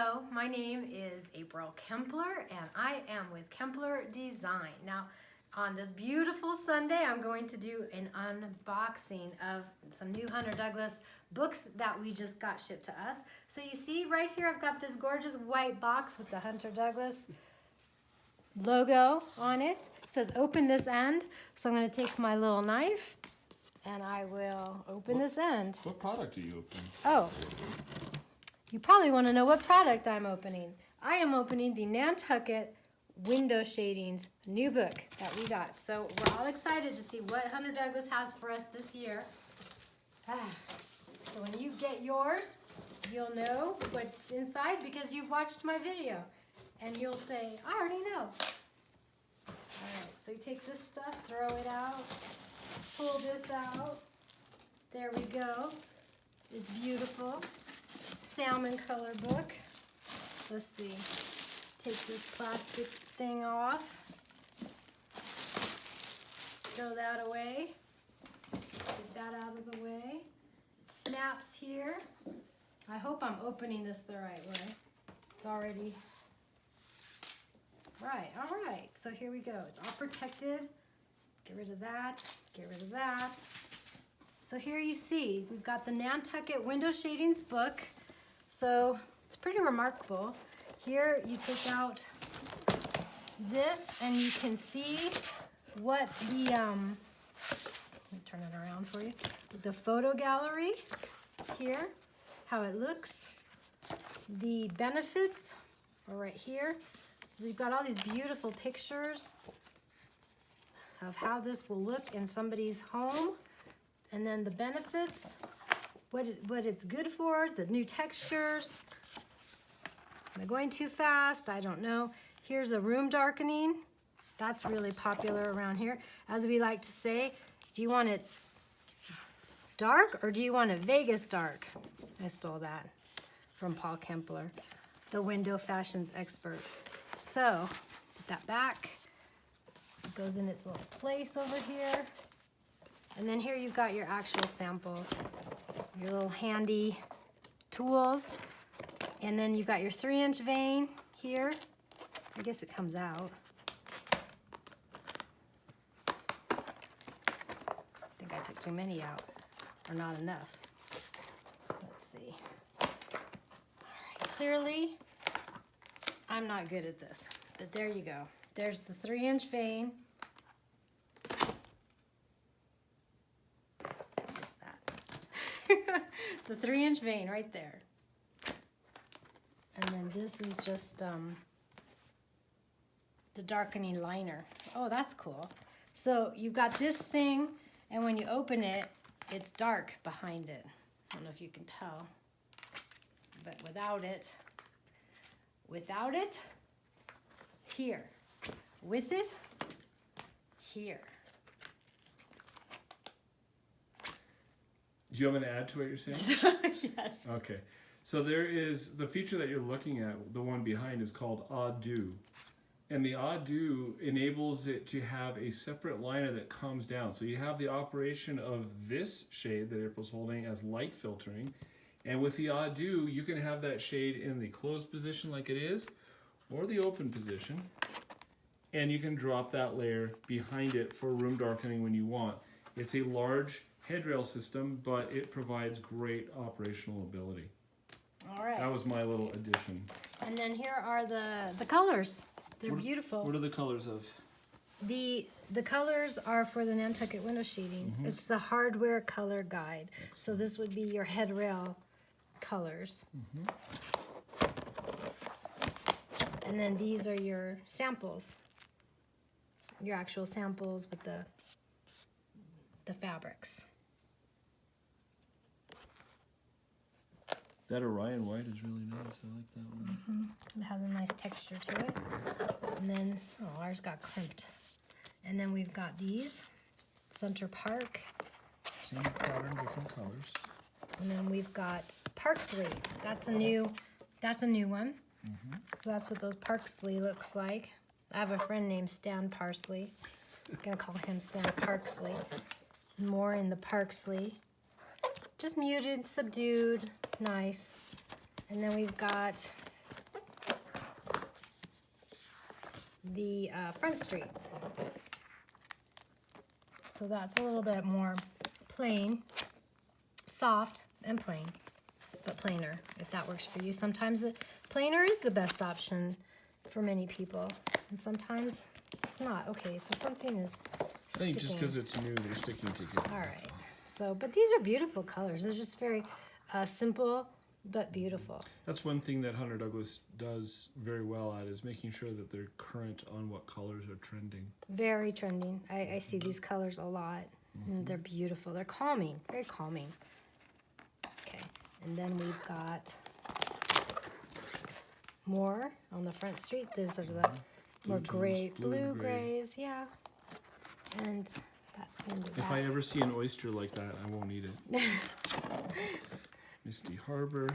Hello, my name is April Kempler and I am with Kempler Design. Now, on this beautiful Sunday, I'm going to do an unboxing of some new Hunter Douglas books that we just got shipped to us. So you see right here, I've got this gorgeous white box with the Hunter Douglas logo on it. It says open this end. So I'm going to take my little knife and I will open this end. What product are you opening? Oh, you probably want to know what product I'm opening. I am opening the Nantucket Window Shadings new book that we got. So we're all excited to see what Hunter Douglas has for us this year. So when you get yours, you'll know what's inside because you've watched my video. And you'll say, I already know. All right, so you take this stuff, throw it out, pull this out. There we go. It's beautiful. Salmon color book. Let's see. Take this plastic thing off. Throw that away. Get that out of the way. It snaps here. I hope I'm opening this the right way. It's already right. All right. So here we go. It's all protected. Get rid of that. Get rid of that. So here you see, we've got the Nantucket Window Shadings book. So it's pretty remarkable. Here you take out this and you can see what the, let me turn it around for you. The photo gallery here, how it looks. The benefits are right here. So they've got all these beautiful pictures of how this will look in somebody's home. And then the benefits, what it's good for, the new textures. Am I going too fast? I don't know. Here's a room darkening. That's really popular around here. As we like to say, do you want it dark or do you want it Vegas dark? I stole that from Paul Kempler, the window fashions expert. So, put that back. It goes in its little place over here. And then here you've got your actual samples, your little handy tools. And then you've got your 3-inch vein here. I guess it comes out. I think I took too many out, or not enough. Let's see. All right, clearly, I'm not good at this, but there you go. There's the 3-inch vein. The 3-inch vein right there. And then this is just the darkening liner. Oh, that's cool. So you've got this thing, and when you open it, it's dark behind it. I don't know if you can tell, but without it, here. With it, here. Do you want me to add to what you're saying? Yes. Okay. So there is the feature that you're looking at, the one behind is called Odd Do. And the Odd Do enables it to have a separate liner that comes down. So you have the operation of this shade that April's holding as light filtering. And with the Odd Do, you can have that shade in the closed position like it is, or the open position. And you can drop that layer behind it for room darkening when you want. It's a large headrail system, but it provides great operational ability. All right. That was my little addition. And then here are the colors. They're beautiful. What are the colors of? The colors are for the Nantucket Window Shadings. Mm-hmm. It's the hardware color guide. Excellent. So this would be your headrail colors. Mm-hmm. And then these are your samples. Your actual samples with the fabrics. That Orion white is really nice. I like that one. Mm-hmm. It has a nice texture to it. And then, oh, ours got crimped. And then we've got these, Center Park. Same pattern, different colors. And then we've got Parksley. That's a new one. Mm-hmm. So that's what those Parksley looks like. I have a friend named Stan Parsley. I'm gonna call him Stan Parksley. More in the Parksley. Just muted, subdued, nice. And then we've got the front street. So that's a little bit more plain, soft and plain, but plainer if that works for you. Sometimes the plainer is the best option for many people, and sometimes it's not. Okay, so something is I think just because it's new, they're sticking together. all right. So, but these are beautiful colors. They're just very simple but beautiful. That's one thing that Hunter Douglas does very well at, is making sure that they're current on what colors are trending. Very trending. I see these colors a lot. And they're beautiful. They're calming. Very calming. Okay. And then we've got more on the front street. These are the more gray, blue grays. Yeah. And that's the end of that. If I ever see an oyster like that, I won't eat it. Misty Harbor.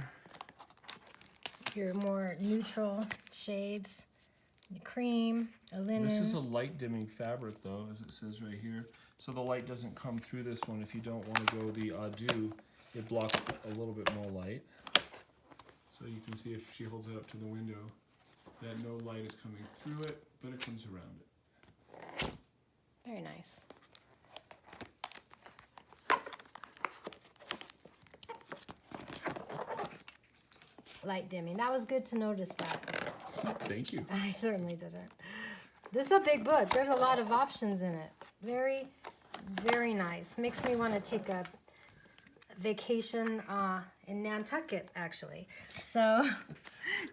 Your more neutral shades. The cream, a linen. This is a light dimming fabric though, as it says right here. So the light doesn't come through this one. If you don't want to go the Adieu, it blocks a little bit more light. So you can see if she holds it up to the window that no light is coming through it, but it comes around it. Very nice. Light dimming. That was good to notice that. Thank you. I certainly didn't. This is a big book. There's a lot of options in it. Very, very nice. Makes me want to take a vacation in Nantucket, actually. So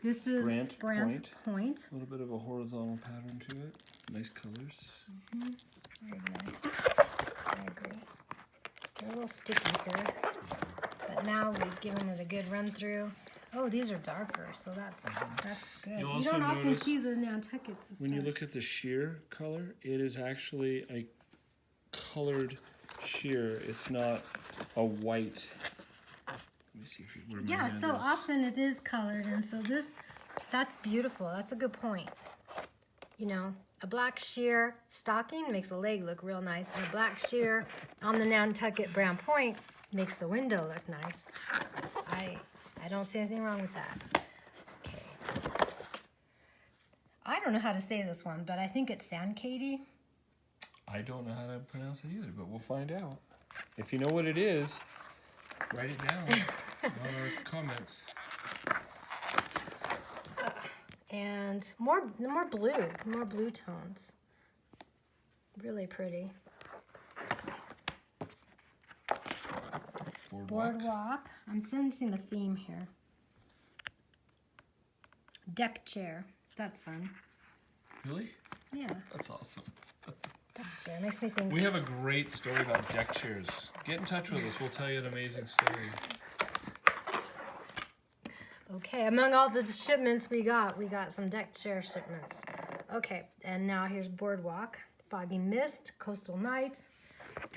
this is Brant Point. A little bit of a horizontal pattern to it. Nice colors. Very nice. I agree. They're a little sticky here, but now we've given it a good run through. Oh, these are darker, so that's good. You'll You also don't often notice see the Nantuckets this when you time. look at the sheer color, it is actually a colored sheer. It's not a white. Let me see if you, where my Yeah, hand so is. often it is colored, and so that's beautiful. That's a good point. You know, a black sheer stocking makes the leg look real nice, and a black sheer on the Nantucket brown point makes the window look nice. I don't see anything wrong with that. Okay. I don't know how to say this one, but I think it's Katie. I don't know how to pronounce it either, but we'll find out. If you know what it is, write it down on our comments. And more blue tones. Really pretty. Boardwalk. I'm sensing a theme here. Deck chair. That's fun. Really? Yeah, That's awesome. deck chair. Makes me think. We have a great story about deck chairs. Get in touch with us. We'll tell you an amazing story. Okay, among all the shipments we got some deck chair shipments. Okay, and now here's Boardwalk. Foggy Mist, Coastal Nights.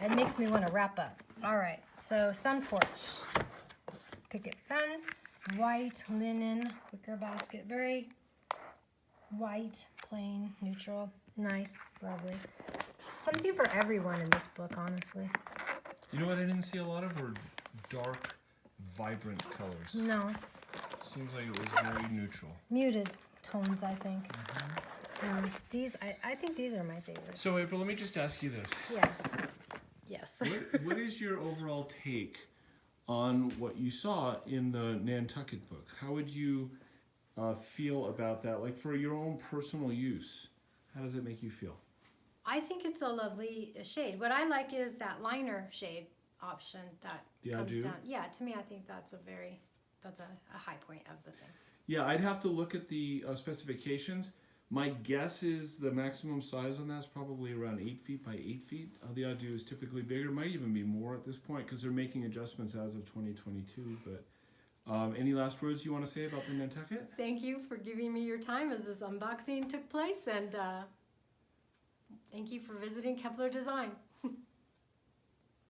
It makes me want to wrap up. All right, so Sun Porch. Picket fence, white, linen, wicker basket. Very white, plain, neutral, nice, lovely. Something for everyone in this book, honestly. You know what I didn't see a lot of were dark, vibrant colors. No, Seems like it was very neutral. muted tones, I think. These, I think these are my favorites. So April, let me just ask you this. Yeah. Yes. What is your overall take on what you saw in the Nantucket book? How would you feel about that? Like for your own personal use, how does it make you feel? I think it's a lovely shade. What I like is that liner shade option that The comes Adieu? down. Yeah, to me, I think that's a high point of the thing. Yeah, I'd have to look at the specifications. My guess is the maximum size on that's probably around 8 feet by 8 feet. The Adieu is typically bigger, might even be more at this point because they're making adjustments as of 2022. But any last words you want to say about the Nantucket? Thank you for giving me your time as this unboxing took place, and thank you for visiting Kempler Design.